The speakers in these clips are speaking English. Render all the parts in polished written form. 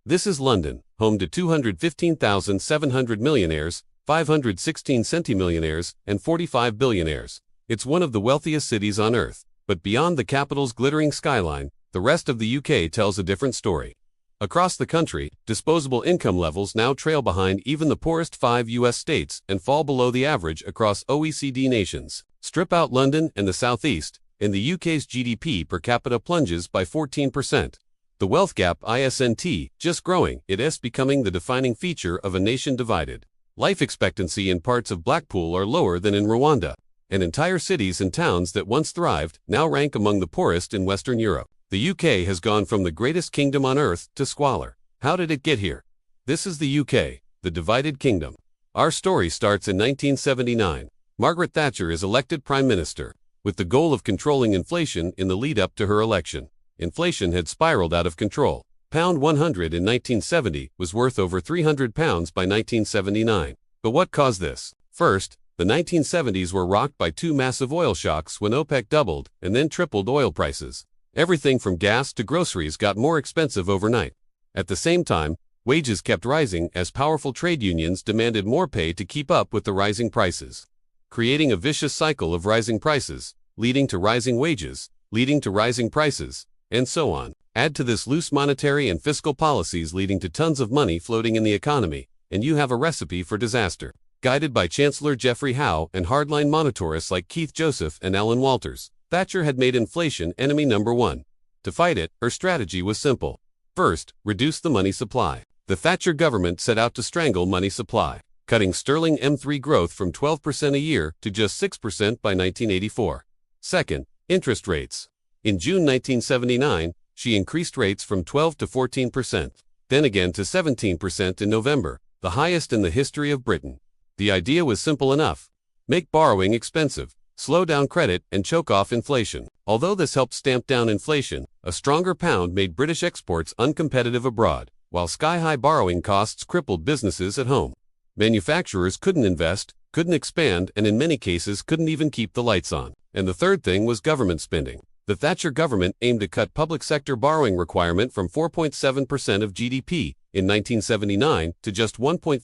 This is London, home to 215,700 millionaires, 516 centimillionaires, and 45 billionaires. It's one of the wealthiest cities on earth, but beyond the capital's glittering skyline, the rest of the UK tells a different story. Across the country, disposable income levels now trail behind even the poorest 5 US states and fall below the average across OECD nations. Strip out London and the Southeast, and the UK's GDP per capita plunges by 14%. The wealth gap isn't just growing, it is becoming the defining feature of a nation divided. Life expectancy in parts of Blackpool are lower than in Rwanda, and entire cities and towns that once thrived now rank among the poorest in Western Europe. The UK has gone from the greatest kingdom on earth to squalor. How did it get here? This is the UK, the divided kingdom. Our story starts in 1979. Margaret Thatcher is elected Prime Minister, with the goal of controlling inflation in the lead-up to her election. Inflation had spiraled out of control. Pound 100 in 1970 was worth over £300 by 1979. But what caused this? First, the 1970s were rocked by two massive oil shocks when OPEC doubled and then tripled oil prices. Everything from gas to groceries got more expensive overnight. At the same time, wages kept rising as powerful trade unions demanded more pay to keep up with the rising prices, creating a vicious cycle of rising prices, leading to rising wages, leading to rising prices, and so on. Add to this loose monetary and fiscal policies leading to tons of money floating in the economy, and you have a recipe for disaster. Guided by Chancellor Geoffrey Howe and hardline monetarists like Keith Joseph and Alan Walters, Thatcher had made inflation enemy number one. To fight it, her strategy was simple. First, reduce the money supply. The Thatcher government set out to strangle money supply, cutting sterling M3 growth from 12% a year to just 6% by 1984. Second, interest rates. In June 1979, she increased rates from 12 to 14%, then again to 17% in November, the highest in the history of Britain. The idea was simple enough. Make borrowing expensive, slow down credit, and choke off inflation. Although this helped stamp down inflation, a stronger pound made British exports uncompetitive abroad, while sky-high borrowing costs crippled businesses at home. Manufacturers couldn't invest, couldn't expand, and in many cases couldn't even keep the lights on. And the third thing was government spending. The Thatcher government aimed to cut public sector borrowing requirement from 4.7% of GDP in 1979 to just 1.5%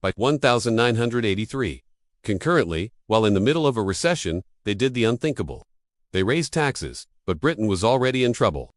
by 1983. Concurrently, while in the middle of a recession, they did the unthinkable. They raised taxes, but Britain was already in trouble.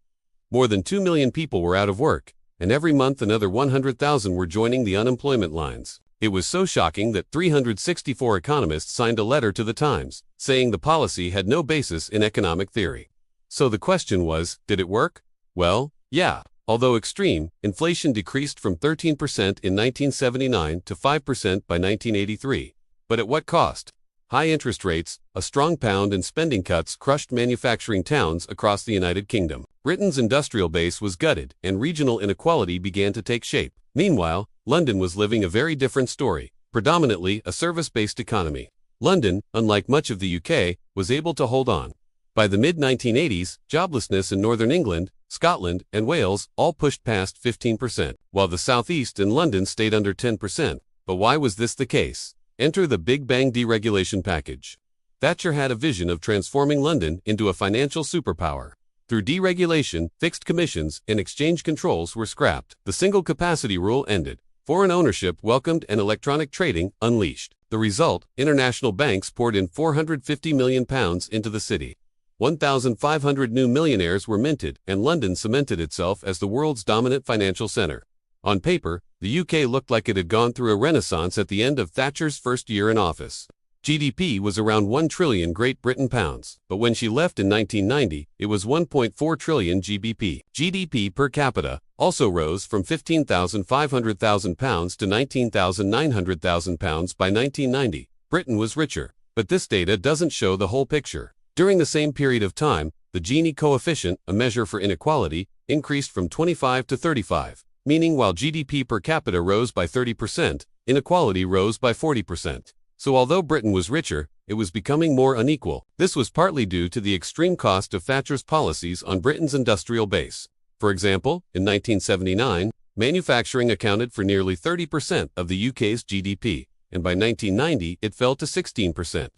More than 2 million people were out of work, and every month another 100,000 were joining the unemployment lines. It was so shocking that 364 economists signed a letter to the Times, saying the policy had no basis in economic theory. So the question was, did it work? Well, yeah. Although extreme, inflation decreased from 13% in 1979 to 5% by 1983. But at what cost? High interest rates, a strong pound, and spending cuts crushed manufacturing towns across the United Kingdom. Britain's industrial base was gutted, and regional inequality began to take shape. Meanwhile, London was living a very different story, predominantly a service-based economy. London, unlike much of the UK, was able to hold on. By the mid-1980s, joblessness in Northern England, Scotland, and Wales all pushed past 15%, while the South East and London stayed under 10%. But why was this the case? Enter the Big Bang deregulation package. Thatcher had a vision of transforming London into a financial superpower. Through deregulation, fixed commissions and exchange controls were scrapped. The single capacity rule ended. Foreign ownership welcomed and electronic trading unleashed. The result, international banks poured in £450 million into the city. 1,500 new millionaires were minted, and London cemented itself as the world's dominant financial center. On paper, the UK looked like it had gone through a renaissance at the end of Thatcher's first year in office. GDP was around 1 trillion Great Britain pounds, but when she left in 1990, it was 1.4 trillion GBP. GDP per capita also rose from £15,500 to £19,900 by 1990. Britain was richer, but this data doesn't show the whole picture. During the same period of time, the Gini coefficient, a measure for inequality, increased from 25 to 35, meaning while GDP per capita rose by 30%, inequality rose by 40%. So although Britain was richer, it was becoming more unequal. This was partly due to the extreme cost of Thatcher's policies on Britain's industrial base. For example, in 1979, manufacturing accounted for nearly 30% of the UK's GDP, and by 1990 it fell to 16%.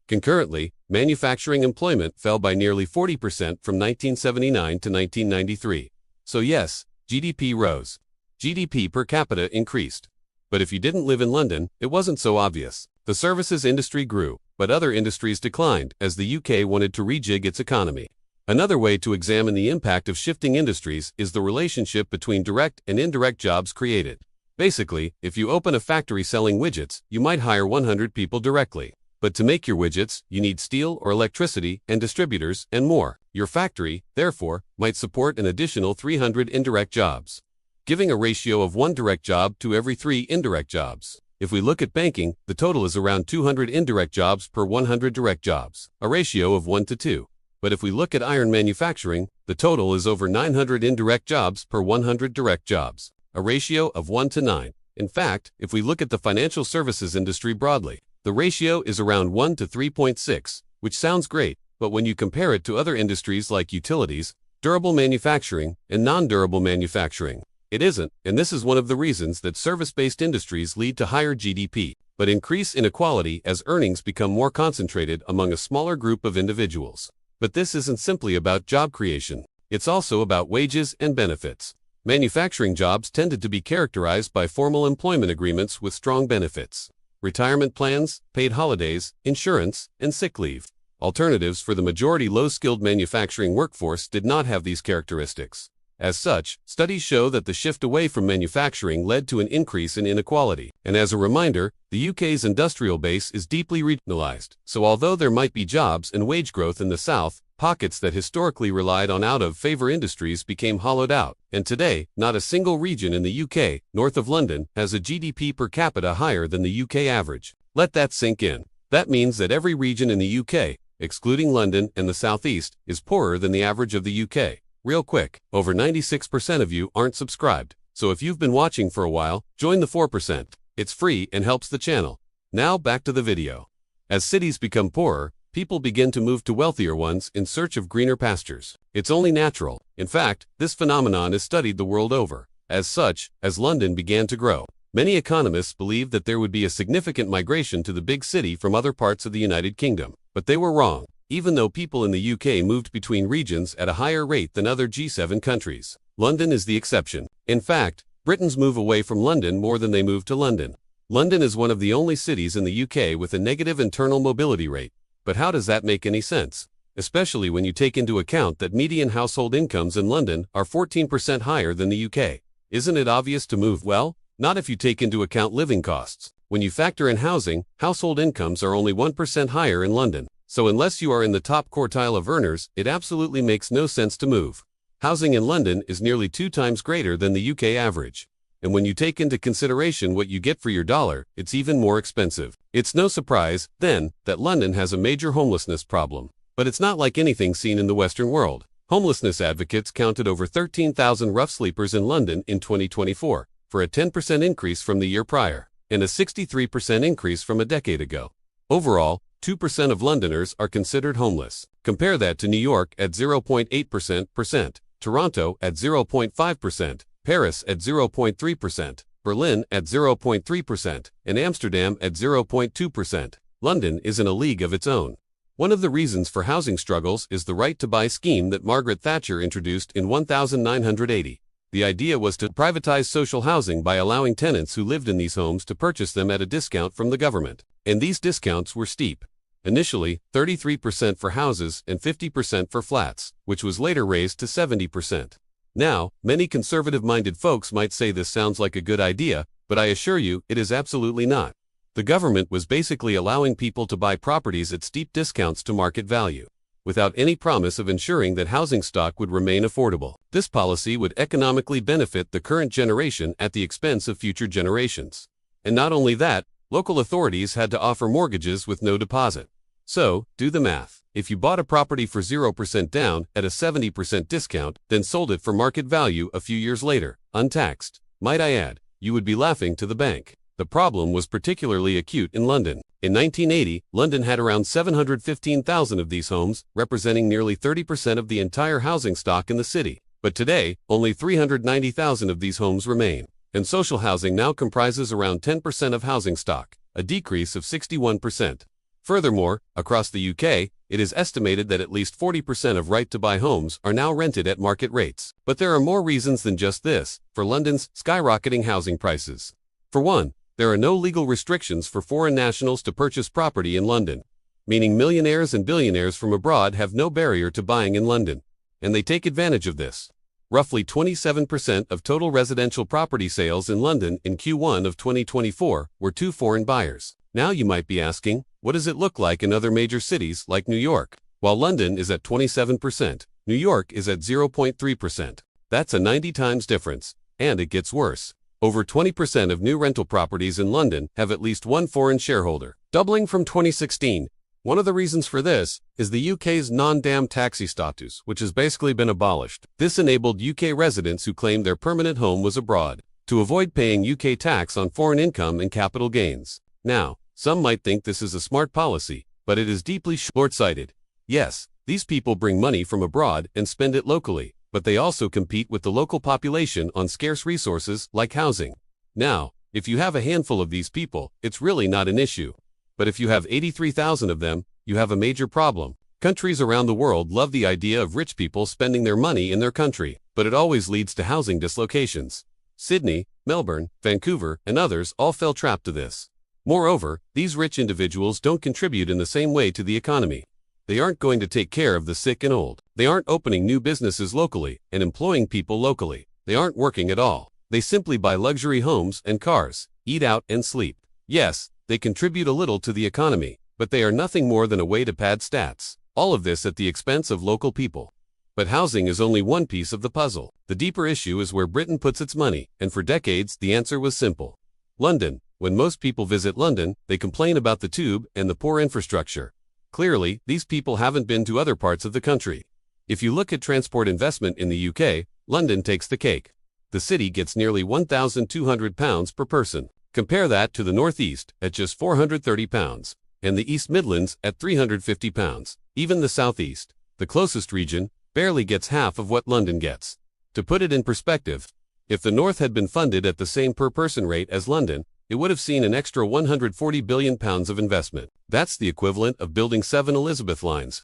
Concurrently, manufacturing employment fell by nearly 40% from 1979 to 1993. So yes, GDP rose. GDP per capita increased. But if you didn't live in London, it wasn't so obvious. The services industry grew, but other industries declined as the UK wanted to rejig its economy. Another way to examine the impact of shifting industries is the relationship between direct and indirect jobs created. Basically, if you open a factory selling widgets, you might hire 100 people directly. But to make your widgets, you need steel or electricity and distributors and more. Your factory, therefore, might support an additional 300 indirect jobs, giving a ratio of 1 direct job to every 3 indirect jobs. If we look at banking, the total is around 200 indirect jobs per 100 direct jobs, a ratio of 1 to 2. But if we look at iron manufacturing, the total is over 900 indirect jobs per 100 direct jobs, a ratio of 1 to 9. In fact, if we look at the financial services industry broadly, the ratio is around 1 to 3.6, which sounds great, but when you compare it to other industries like utilities, durable manufacturing, and non-durable manufacturing, it isn't, and this is one of the reasons that service-based industries lead to higher GDP, but increase inequality as earnings become more concentrated among a smaller group of individuals. But this isn't simply about job creation, it's also about wages and benefits. Manufacturing jobs tended to be characterized by formal employment agreements with strong benefits, retirement plans, paid holidays, insurance, and sick leave. Alternatives for the majority low-skilled manufacturing workforce did not have these characteristics. As such, studies show that the shift away from manufacturing led to an increase in inequality. And as a reminder, the UK's industrial base is deeply regionalised, so although there might be jobs and wage growth in the south, pockets that historically relied on out-of-favour industries became hollowed out, and today, not a single region in the UK, north of London, has a GDP per capita higher than the UK average. Let that sink in. That means that every region in the UK, excluding London and the southeast, is poorer than the average of the UK. Real quick, over 96% of you aren't subscribed, so if you've been watching for a while, join the 4%. It's free and helps the channel. Now back to the video. As cities become poorer, people begin to move to wealthier ones in search of greener pastures. It's only natural. In fact, this phenomenon is studied the world over. As such, as London began to grow, many economists believed that there would be a significant migration to the big city from other parts of the United Kingdom. But they were wrong, even though people in the UK moved between regions at a higher rate than other G7 countries. London is the exception. In fact, Britons move away from London more than they move to London. London is one of the only cities in the UK with a negative internal mobility rate. But how does that make any sense? Especially when you take into account that median household incomes in London are 14% higher than the UK. Isn't it obvious to move? Well, not if you take into account living costs. When you factor in housing, household incomes are only 1% higher in London. So unless you are in the top quartile of earners, it absolutely makes no sense to move. Housing in London is nearly 2 times greater than the UK average. And when you take into consideration what you get for your dollar, it's even more expensive. It's no surprise, then, that London has a major homelessness problem. But it's not like anything seen in the Western world. Homelessness advocates counted over 13,000 rough sleepers in London in 2024, for a 10% increase from the year prior, and a 63% increase from a decade ago. Overall, 2% of Londoners are considered homeless. Compare that to New York at 0.8%, Toronto at 0.5%, Paris at 0.3%, Berlin at 0.3%, and Amsterdam at 0.2%. London is in a league of its own. One of the reasons for housing struggles is the right to buy scheme that Margaret Thatcher introduced in 1980. The idea was to privatize social housing by allowing tenants who lived in these homes to purchase them at a discount from the government. And these discounts were steep. Initially, 33% for houses and 50% for flats, which was later raised to 70%. Now, many conservative-minded folks might say this sounds like a good idea, but I assure you, it is absolutely not. The government was basically allowing people to buy properties at steep discounts to market value, without any promise of ensuring that housing stock would remain affordable. This policy would economically benefit the current generation at the expense of future generations. And not only that, local authorities had to offer mortgages with no deposit. So, do the math. If you bought a property for 0% down at a 70% discount, then sold it for market value a few years later, untaxed, might I add, you would be laughing to the bank. The problem was particularly acute in London. In 1980, London had around 715,000 of these homes, representing nearly 30% of the entire housing stock in the city. But today, only 390,000 of these homes remain. And social housing now comprises around 10% of housing stock, a decrease of 61%. Furthermore, across the UK, It is estimated that at least 40% of right-to-buy homes are now rented at market rates. But there are more reasons than just this for London's skyrocketing housing prices. For one, there are no legal restrictions for foreign nationals to purchase property in London, meaning millionaires and billionaires from abroad have no barrier to buying in London, and they take advantage of this. Roughly 27% of total residential property sales in London in Q1 of 2024 were to foreign buyers. Now you might be asking, what does it look like in other major cities like New York? While London is at 27%, New York is at 0.3%. That's a 90 times difference, and it gets worse. Over 20% of new rental properties in London have at least one foreign shareholder, doubling from 2016. One of the reasons for this is the UK's non-dam taxi status, which has basically been abolished. This enabled UK residents who claimed their permanent home was abroad to avoid paying UK tax on foreign income and capital gains. Now, some might think this is a smart policy, but it is deeply short-sighted. Yes, these people bring money from abroad and spend it locally, but they also compete with the local population on scarce resources like housing. Now, if you have a handful of these people, it's really not an issue. But if you have 83,000 of them, you have a major problem. Countries around the world love the idea of rich people spending their money in their country, but it always leads to housing dislocations. Sydney, Melbourne, Vancouver, and others all fell trap to this. Moreover, these rich individuals don't contribute in the same way to the economy. They aren't going to take care of the sick and old. They aren't opening new businesses locally and employing people locally. They aren't working at all. They simply buy luxury homes and cars, eat out and sleep. Yes, they contribute a little to the economy, but they are nothing more than a way to pad stats. All of this at the expense of local people. But housing is only one piece of the puzzle. The deeper issue is where Britain puts its money, and for decades the answer was simple. London. When most people visit London, they complain about the tube and the poor infrastructure. Clearly, these people haven't been to other parts of the country. If you look at transport investment in the UK, London takes the cake. The city gets nearly £1,200 per person. Compare that to the Northeast at just £430, and the East Midlands at £350. Even the Southeast, the closest region, barely gets half of what London gets. To put it in perspective, if the North had been funded at the same per-person rate as London, it would have seen an extra £140 billion of investment. That's the equivalent of building 7 Elizabeth lines.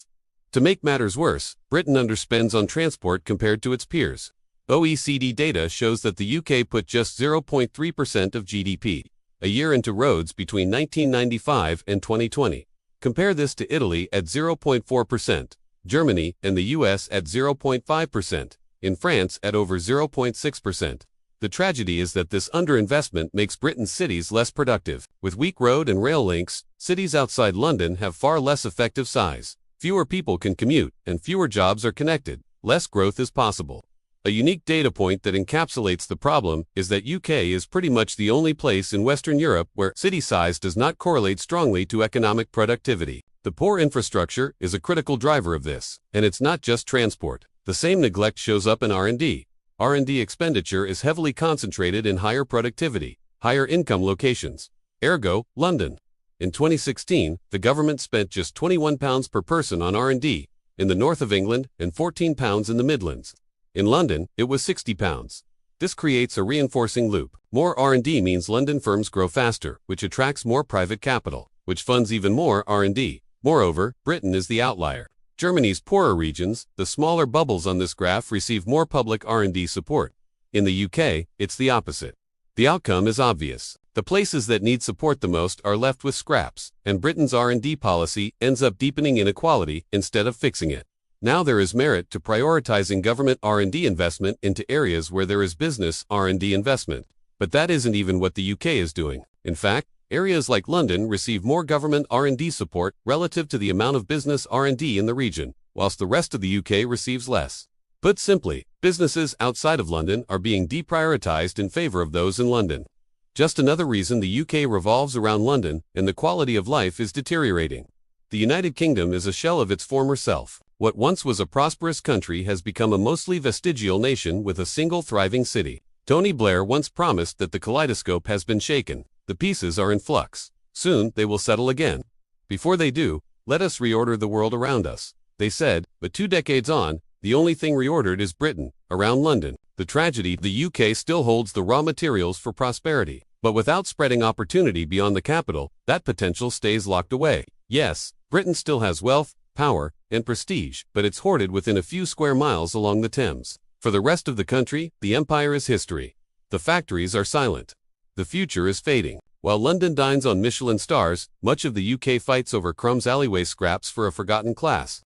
To make matters worse, Britain underspends on transport compared to its peers. OECD data shows that the UK put just 0.3% of GDP a year into roads between 1995 and 2020. Compare this to Italy at 0.4%, Germany and the US at 0.5%, in France at over 0.6%. The tragedy is that this underinvestment makes Britain's cities less productive. With weak road and rail links, cities outside London have far less effective size. Fewer people can commute, and fewer jobs are connected. Less growth is possible. A unique data point that encapsulates the problem is that UK is pretty much the only place in Western Europe where city size does not correlate strongly to economic productivity. The poor infrastructure is a critical driver of this, and it's not just transport. The same neglect shows up in R&D. R&D expenditure is heavily concentrated in higher productivity, higher income locations. Ergo, London. In 2016, the government spent just £21 per person on R&D in the north of England and £14 in the Midlands. In London, it was £60. This creates a reinforcing loop. More R&D means London firms grow faster, which attracts more private capital, which funds even more R&D. Moreover, Britain is the outlier. Germany's poorer regions, the smaller bubbles on this graph, receive more public R&D support. In the UK, it's the opposite. The outcome is obvious. The places that need support the most are left with scraps, and Britain's R&D policy ends up deepening inequality instead of fixing it. Now there is merit to prioritizing government R&D investment into areas where there is business R&D investment. But that isn't even what the UK is doing. In fact, areas like London receive more government R&D support relative to the amount of business R&D in the region, whilst the rest of the UK receives less. Put simply, businesses outside of London are being deprioritized in favor of those in London. Just another reason the UK revolves around London, and the quality of life is deteriorating. The United Kingdom is a shell of its former self. What once was a prosperous country has become a mostly vestigial nation with a single thriving city. Tony Blair once promised that the kaleidoscope has been shaken. The pieces are in flux. Soon they will settle again. Before they do, let us reorder the world around us, they said, but 2 decades on, the only thing reordered is Britain, around London. The tragedy, the UK still holds the raw materials for prosperity, but without spreading opportunity beyond the capital, that potential stays locked away. Yes, Britain still has wealth, power, and prestige, but it's hoarded within a few square miles along the Thames. For the rest of the country, the empire is history. The factories are silent. The future is fading. While London dines on Michelin stars, much of the UK fights over crumbs alleyway scraps for a forgotten class.